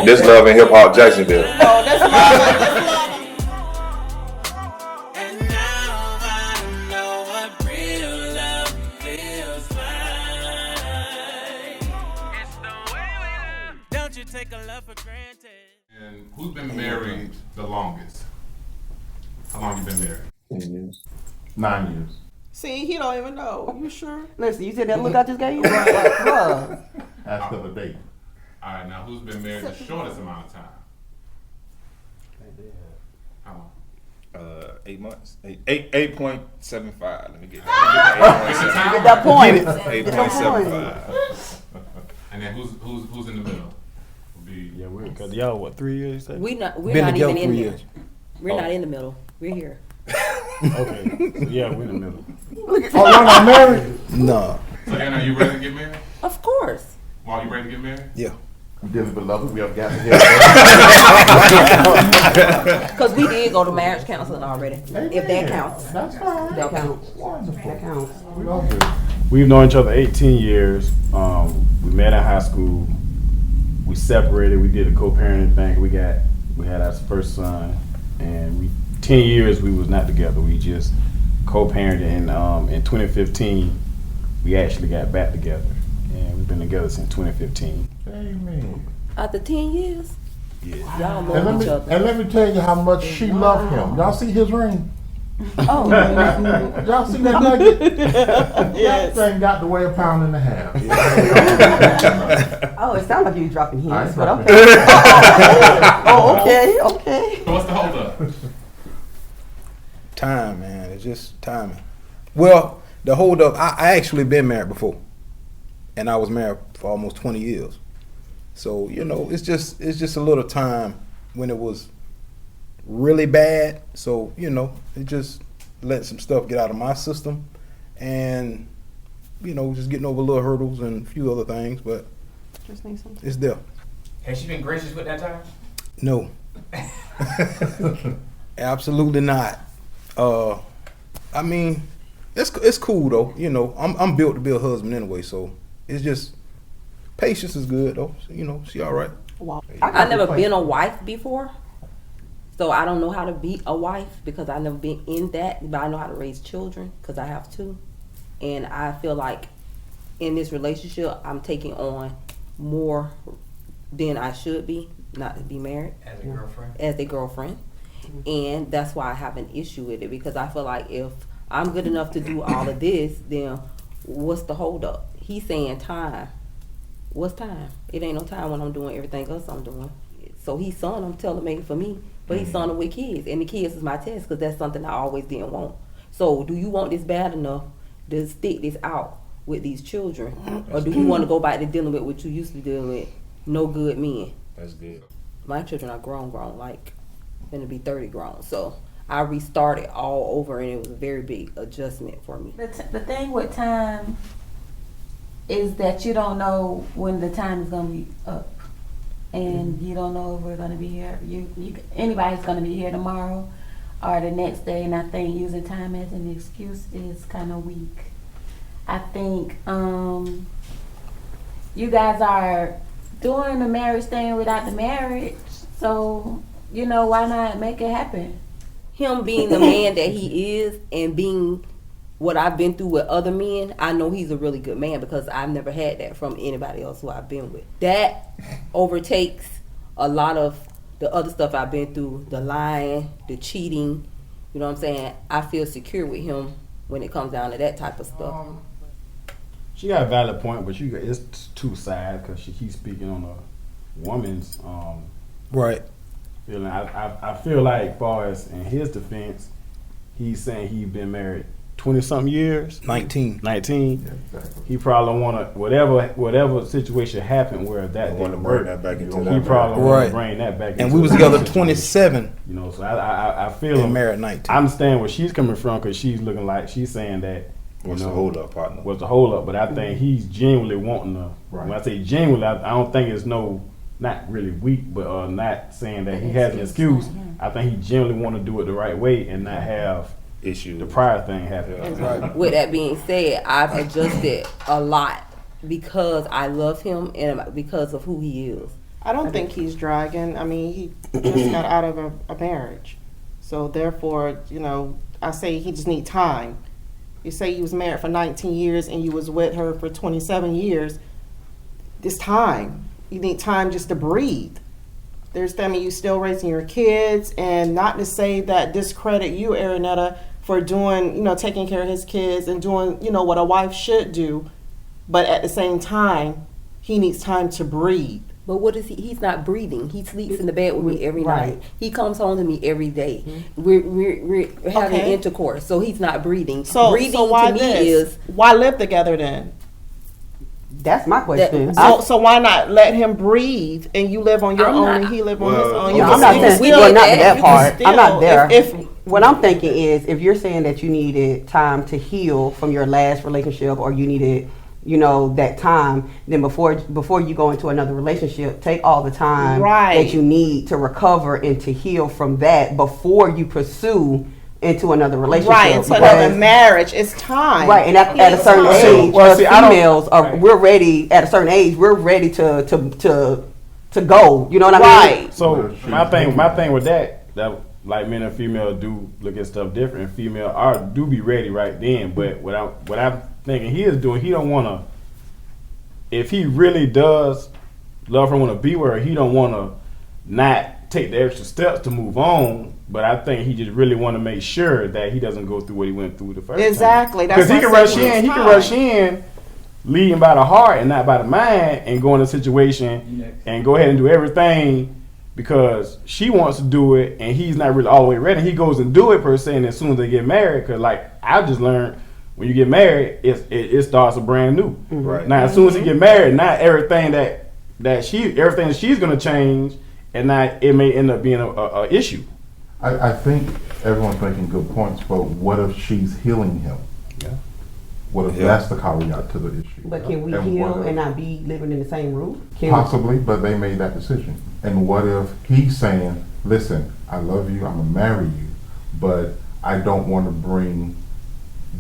This Love and Hip Hop Jacksonville. Oh, that's love. That's love. Take a love for granted. And who's been married the longest? How long you been married? 10 years. 9 years. See, he don't even know. You sure? Listen, you said that look I just gave you? Bruh. Ask of a date. All right, now who's been married the shortest amount of time? How long? 8 months. 8.75. Let me get Get that point. Get that point. 8.75. And then who's in the middle? Would be Yeah, because y'all, what, 3 years? You said? We're not Been together even in 3 there. years. We're not in the middle. We're here. Okay. So, yeah, we're in the middle. Oh, y'all not married? No. So then are you ready to get married? Of course. Are you ready to get married? Yeah. Dearly beloved, we have gathered here. Because we did go to marriage counseling already. If that counts. That's fine. That counts. Wonderful. That counts. We love it. We've known each other 18 years. We met in high school. We separated. We did a co-parenting thing. We had our first son, and 10 years we was not together. We just co-parented. And in 2015, we actually got back together, and we've been together since 2015. Amen. After 10 years, Yeah. y'all And love each other. let me tell you how much she loved him. Y'all see his ring? Oh, Y'all see that nugget? Yes. That thing got to weigh 1.5 pounds. oh, it sounds like you dropping I hints, ain't but dropping okay. Oh, okay. So what's the holdup? Time, man. It's just timing. Well, the hold up, I actually been married before. And I was married for almost 20 years. So, it's just a little time when it was really bad. So, it just let some stuff get out of my system. And, just getting over little hurdles and a few other things. But Just need some. it's there. Has she been gracious with that time? No. Absolutely not. I mean, it's cool though. I'm built to be a husband anyway, so it's just patience is good though. So, she all right. Wow. I've never been a wife before, so I don't know how to be a wife because I've never been in that. But I know how to raise children because I have two, and I feel like in this relationship I'm taking on more than I should be, not to be married As a girlfriend? as a girlfriend, and that's why I have an issue with it because I feel like if I'm good enough to do all of this, then what's the hold up? He's saying time. What's time? It ain't no time when I'm doing everything else I'm doing. So he's son, I'm telling making for me, but he's son with kids, and the kids is my test because that's something I always didn't want. So do you want this bad enough to stick this out with these children, or do you want to go back to dealing with what you used to deal with? No good men. That's good. My children are grown, like gonna be 30 grown. So I restarted all over, and it was a very big adjustment for me. The thing with time is that you don't know when the time is going to be up, and you don't know if we're going to be here. Anybody's going to be here tomorrow or the next day, and I think using time as an excuse is kind of weak. I think you guys are doing the marriage thing without the marriage, so why not make it happen? Him being the man that he is and being what I've been through with other men, I know he's a really good man because I've never had that from anybody else who I've been with. That overtakes a lot of the other stuff I've been through, the lying, the cheating. You know what I'm saying? I feel secure with him when it comes down to that type of stuff. She got a valid point, but it's two sides because she keeps speaking on a woman's Right. feeling. I feel like, far as in his defense, he's saying he's been married 20-something years. 19. 19. Yeah, exactly. He probably want to whatever situation happened where that want to didn't bring work. that back into He that. probably want Right. to bring that back. And into we was the together situation. 27 So I feel and him. married 19. I understand where she's coming from because she's looking like she's saying that. What's the hold up, partner? What's the hold up? But I think he's genuinely wanting to. Right. When I say genuinely, I don't think it's not really weak, but not saying that he has an excuse. I think he genuinely want to do it the right way and not have Issue. the prior thing happen. Yeah. Right. With that being said, I've adjusted a lot because I love him and because of who he is. I don't think he's dragging. I mean, he just got out of a marriage. So therefore, you know, I say he just need time. You say you was married for 19 years and you was with her for 27 years. It's time. You need time just to breathe. I mean, you still raising your kids, and not to say that discredit you, Aranetta, for doing, you know, taking care of his kids and doing, you know, what a wife should do. But at the same time, he needs time to breathe. But what is he? He's not breathing. He sleeps in the bed with me every night. He comes home to me every day. We're having intercourse, so he's not breathing. So breathing why to me is why live together then? That's my question. So why not let him breathe and you live on your own and he live on his own? I'm not saying still, not that part. I'm not there. If what I'm thinking is, if you're saying that you needed time to heal from your last relationship, or you needed, you know, that time, then before you go into another relationship, take all the time that you need to recover and to heal from that before you pursue into another relationship. Right, into another marriage. It's time. Right, and at a certain age, us females we're ready. At a certain age, we're ready to go. You know what I mean? So my thing with that like men and females do look at stuff different. Female do be ready right then. But what I'm thinking he is doing, he don't want to. If he really does love her, want to be with her, he don't want to not take the extra steps to move on. But I think he just really want to make sure that he doesn't go through what he went through the first time. Exactly. Because he can rush in. He can rush in, leading by the heart and not by the mind, and go in a situation and go ahead and do everything because she wants to do it and he's not really all the way ready. He goes and do it per se, and as soon as they get married, because like I just learned, when you get married, it starts a brand new. Right. Now, as soon as you get married, not everything that she's gonna change, and not it may end up being a issue. I think everyone's making good points, but what if she's healing him? Yeah. What if that's the caveat to the issue? But can we heal and not be living in the same room? Possibly, but they made that decision. And what if he's saying, listen, I love you, I'm going to marry you, but I don't want to bring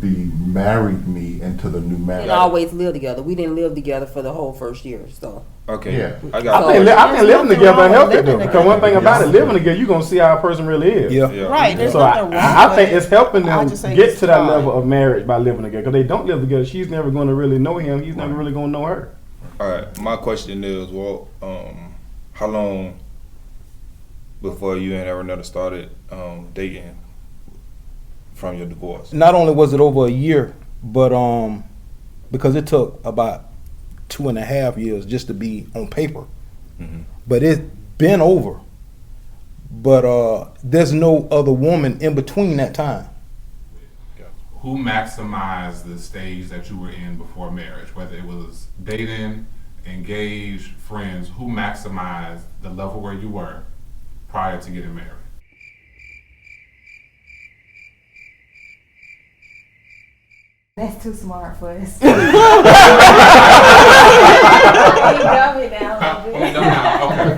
the married me into the new marriage. We didn't always live together. We didn't live together for the whole first year, so. Okay. Yeah. I got I think living together helped it though. Because one thing about it, living together, you're gonna see how a person really is. Yeah. Right. There's So nothing wrong I with think it. it's helping I them just think get it's to that time. level of marriage by living together. Because they don't live together, she's never going to really know him. He's never really going to know her. All right. My question is, how long before you and Aranetta started dating from your divorce? Not only was it over a year, but because it took about 2.5 years just to be on paper. Mm-hmm. But it's been over. But there's no other woman in between that time. Who maximized the stage that you were in before marriage, whether it was dating, engaged, friends? Who maximized the level where you were prior to getting married? That's too smart for us. Okay.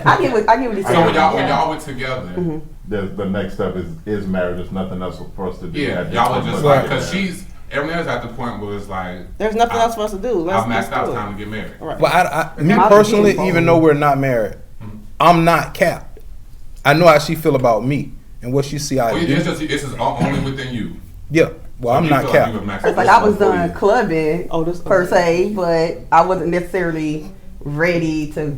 I get what he's So saying. when y'all were together, The next step is marriage. There's nothing else for us to do. yeah, at this y'all were point. just like, because everyone's at the point where it's like, There's nothing else for us to do. Let's I've maxed just out, do it. time to get married. Right. But me personally, even though we're not married, I'm not capped. I know how she feel about me and what she see I Well, do. this is only within you. Yeah. Well, So I'm you not feel capped. you were maxed It's out. like I was done clubbing this per se, but I wasn't necessarily ready to.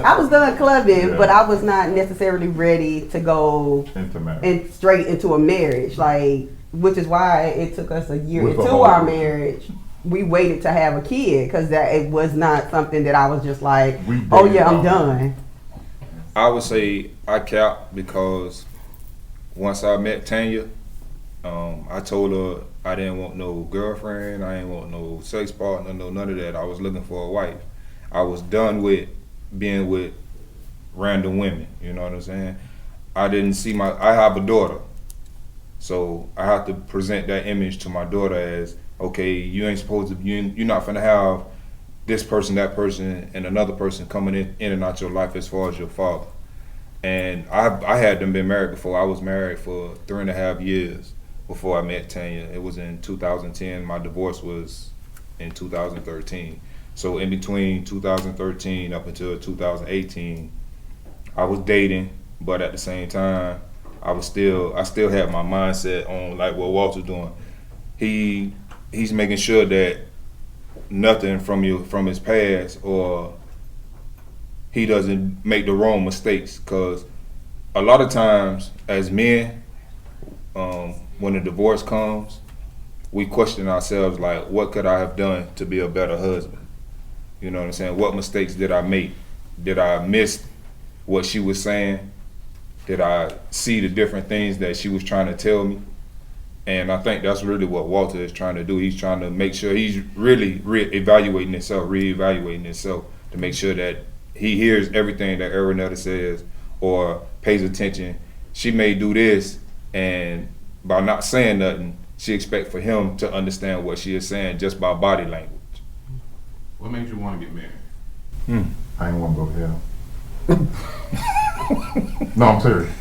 I was done clubbing, but I was not necessarily ready to go into marriage. and straight into a marriage. Like, which is why it took us a year With a into whole- our marriage. We waited to have a kid because that it was not something that I was just like, oh yeah, I'm done. I would say I capped because once I met Tanya, I told her I didn't want no girlfriend, I didn't want no sex partner, no none of that. I was looking for a wife. I was done with being with random women. You know what I'm saying? I didn't see I have a daughter, so I have to present that image to my daughter as, okay, you ain't supposed to, you're not finna have this person, that person, and another person coming in and out your life as far as your father. And I had them been married before. I was married for 3.5 years before I met Tanya. It was in 2010. My divorce was in 2013. So in between 2013 up until 2018, I was dating, but at the same time, I still had my mindset on like what Walter's doing. He's making sure that nothing from his past, or he doesn't make the wrong mistakes. Because a lot of times as men, when the divorce comes, we question ourselves like, what could I have done to be a better husband? You know what I'm saying? What mistakes did I make? Did I miss what she was saying? Did I see the different things that she was trying to tell me? And I think that's really what Walter is trying to do. He's trying to make sure he's really reevaluating himself to make sure that he hears everything that Aranetta says or pays attention. She may do this, and by not saying nothing, she expects for him to understand what she is saying just by body language. What made you want to get married? I didn't want to go to hell. No, I'm serious.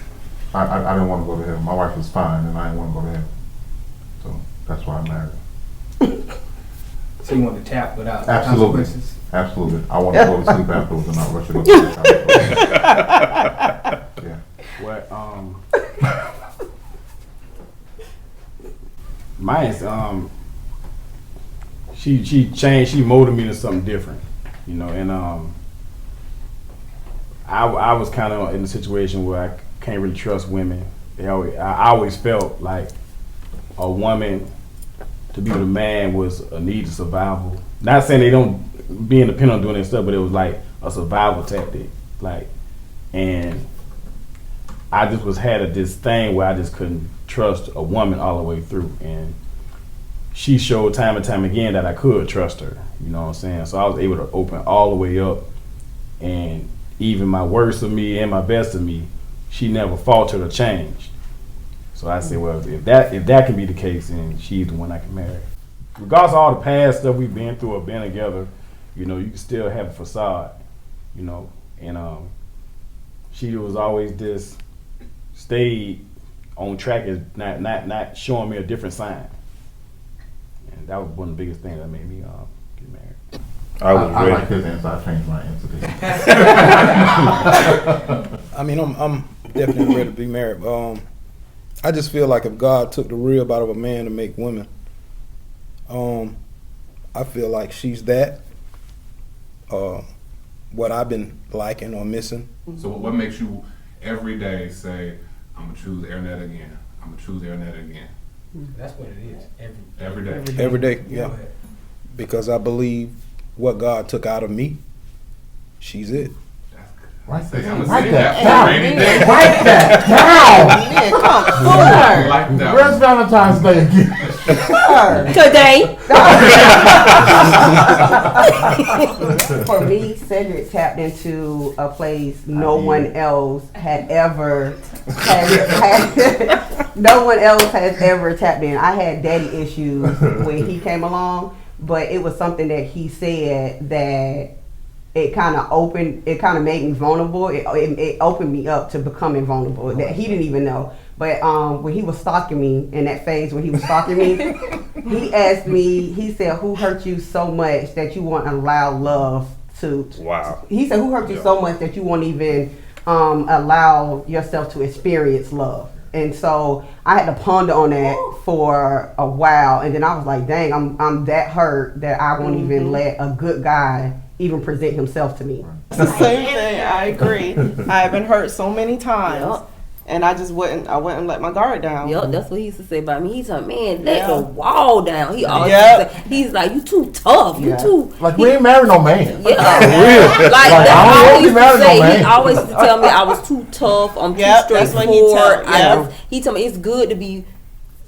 I didn't want to go to hell. My wife was fine, and I didn't want to go to hell. So that's why I married her. So you want to tap without Absolutely. consequences? Absolutely. I want to go to sleep afterwards and not rush to go to sleep. Yeah. What mine's she changed, she molded me to something different, you know, and I was kind of in a situation where I can't really trust women. I always felt like a woman to be with a man was a need of survival. Not saying they don't be independent on doing their stuff, but it was like a survival tactic. Like, and I just had this thing where I just couldn't trust a woman all the way through. And she showed time and time again that I could trust her. You know what I'm saying? So I was able to open all the way up, and even my worst of me and my best of me, she never faltered or changed. So I said, well, if that can be the case, then she's the one I can marry. Regardless of all the past stuff we've been through or been together, you know, you can still have a facade, you know. And she was always just stayed on track, as not showing me a different sign. And that was one of the biggest things that made me get married. I like his answer. I changed my answer to him. I mean, I'm definitely ready to be married. I just feel like if God took the rib out of a man to make women, I feel like she's that. What I've been liking or missing. So what makes you every day say, I'm going to choose Aranetta again. I'm going to choose Aranetta again. That's what it is. Every day. Every day, yeah. Because I believe what God took out of me, she's it. Write that I'm down. say that for a rainy day. Write that down. Like that Where's Valentine's Day again? Today. For me, Cedric tapped into a place no one else had ever no one else has ever tapped in. I had daddy issues when he came along, but it was something that he said that it kind of made me vulnerable. It opened me up to becoming vulnerable that he didn't even know. But when he was stalking me, in that phase when he was stalking me, he asked me, he said, who hurt you so much that you won't allow love to... Wow. He said, who hurt you so much that you won't even allow yourself to experience love? And so I had to ponder on that for a while. And then I was like, dang, I'm that hurt that I won't even let a good guy even present himself to me. It's the same thing. I agree. I've been hurt so many times. Yep. And I wouldn't let my guard down. Yep, that's what he used to say about me. He's like, man, let the wall down. He always Yep. say, he's like, you too tough. You too. Like, we ain't married no man. Yeah. Real. Like, I that's don't all want he to used be married to no say. man. He always used to tell me I was too tough. I'm too Yep, that's what he straightforward. tell- yeah. He told me it's good to be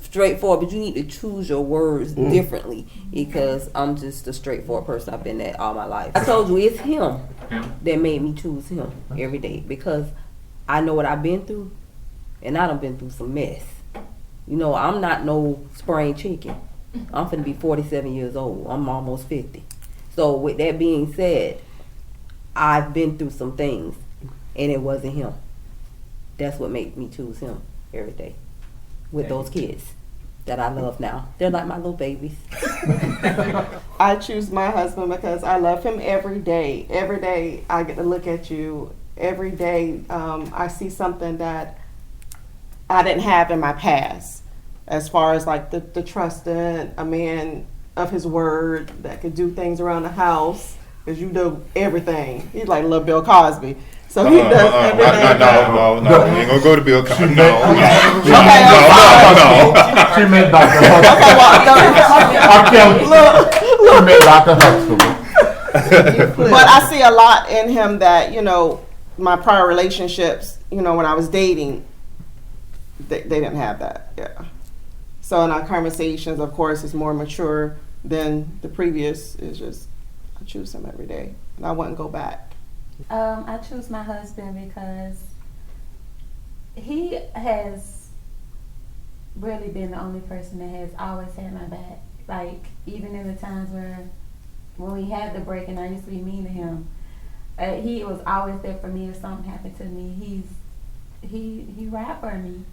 straightforward, but you need to choose your words differently because I'm just a straightforward person. I've been that all my life. I told you it's him that made me choose him every day because I know what I've been through, and I done been through some mess. You know, I'm not no spring chicken. I'm finna be 47 years old. I'm almost 50. So with that being said, I've been through some things, and it wasn't him. That's what made me choose him every day with those kids that I love now. They're like my little babies. I choose my husband because I love him every day. Every day I get to look at you. Every day I see something that I didn't have in my past, as far as like the trusting a man of his word that could do things around the house, because you do everything. He's like little Bill Cosby. So he does everything. No, we ain't gonna go to Bill Cosby. No. She meant Dr. Huxtable. She meant Dr. Huxtable. But I see a lot in him that, you know, my prior relationships, you know, when I was dating, they didn't have that. Yeah. So in our conversations, of course, it's more mature than the previous. It's just, I choose him every day, and I wouldn't go back. I choose my husband because he has really been the only person that has always had my back. Like, even in the times when we had the break and I used to be mean to him, he was always there for me if something happened to me. He ride for me.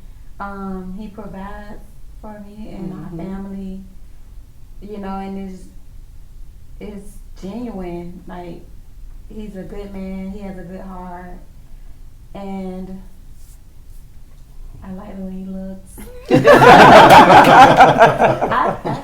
He provides for me and our family, you know, and it's genuine. Like, he's a good man. He has a good heart, and I like the way he looks. I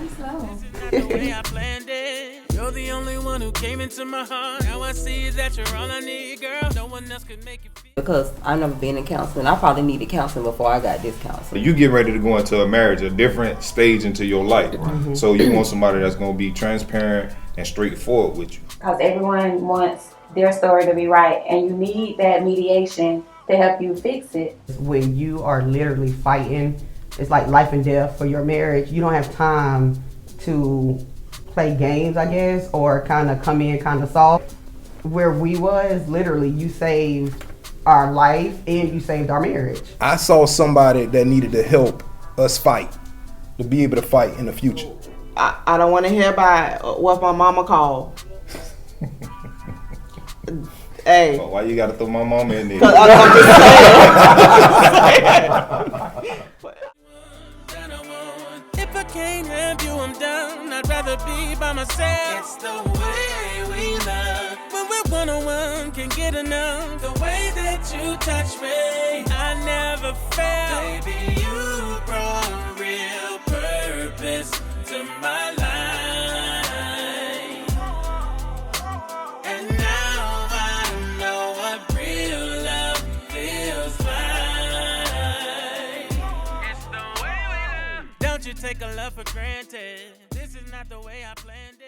just know. This is not the way I planned it. You're the only one who came into my heart. Now I see that you're all I need, girl. No one else could make it feel. Because I've never been in counseling. I probably needed counseling before I got this So counseling. you get ready to go into a marriage, a different stage into your life. So you want somebody that's gonna be transparent and straightforward with you. Because everyone wants their story to be right, and you need that mediation to help you fix it. When you are literally fighting, it's like life and death for your marriage. You don't have time to play games, I guess, or kind of come in, kind of solve. Where we was, literally, you saved our life and you saved our marriage. I saw somebody that needed to help us fight, to be able to fight in the future. I don't want to hear about what my mama called. Hey. Well, why you gotta throw my mama in there? I'm just saying. If I can't have you, I'm down. I'd rather be by myself. It's the way we love. When we're one-on-one, can't get enough. The way that you touch me, I never felt. Baby, you brought real purpose to my life. And now I know what real love feels like. It's the way we love. Don't you take a love for granted. This is not the way I planned it.